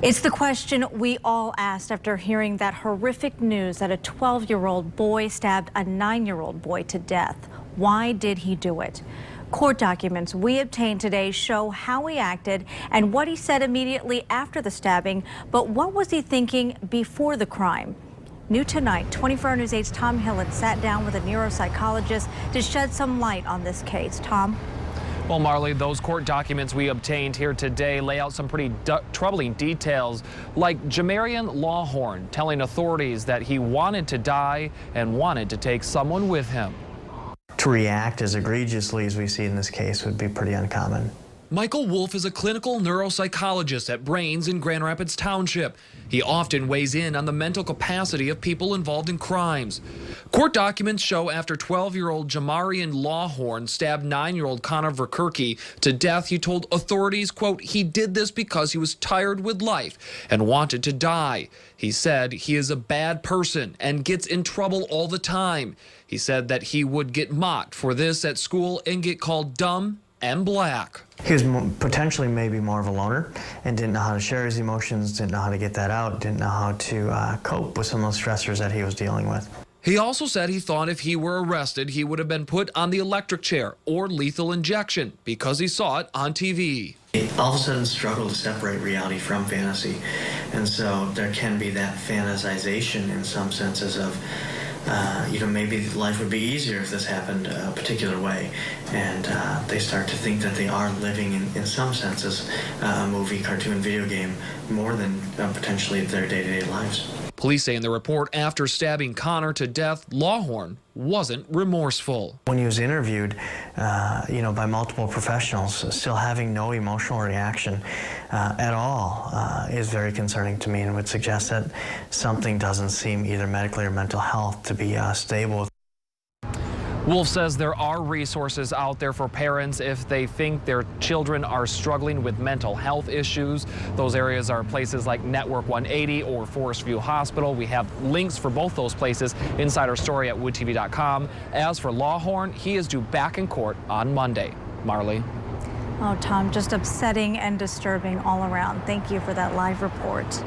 It's the question we all asked after hearing that horrific news that a 12-year-old boy stabbed a 9-year-old boy to death. Why did he do it? Court documents we obtained today show how he acted and what he said immediately after the stabbing. But what was he thinking before the crime? New tonight, 24 Hour News 8's Tom Hillen sat down with a neuropsychologist to shed some light on this case. Tom? Well, Marley, those court documents we obtained here today lay out some pretty troubling details, like Jamarian Lawhorn telling authorities that he wanted to die and wanted to take someone with him. To react as egregiously as we see in this case would be pretty uncommon. Michael Wolf is a clinical neuropsychologist at Brains in Grand Rapids Township. He often weighs in on the mental capacity of people involved in crimes. Court documents show after 12-year-old Jamarian Lawhorn stabbed 9-year-old Connor Verkerke to death, he told authorities, quote, he did this because he was tired with life and wanted to die. He said he is a bad person and gets in trouble all the time. He said that he would get mocked for this at school and get called dumb and black. He was potentially maybe more of a loner and didn't know how to share his emotions, didn't know how to get that out, didn't know how to cope with some of those stressors that he was dealing with. He also said he thought if he were arrested, he would have been put on the electric chair or lethal injection because he saw it on TV. He all of a sudden struggled to separate reality from fantasy. And so there can be that fantasization in some senses of maybe life would be easier if this happened a particular way. And they start to think that they are living in some senses a movie, cartoon, video game more than potentially their day-to-day lives. Police say in the report after stabbing Connor to death, Lawhorn wasn't remorseful. When he was interviewed, by multiple professionals, still having no emotional reaction at all is very concerning to me and would suggest that something doesn't seem either medically or mental health to be stable. Wolf says there are resources out there for parents if they think their children are struggling with mental health issues. Those areas are places like Network 180 or Forest View Hospital. We have links for both those places inside our story at woodtv.com. As for Lawhorn, he is due back in court on Monday. Marley. Oh, Tom, just upsetting and disturbing all around. Thank you for that live report.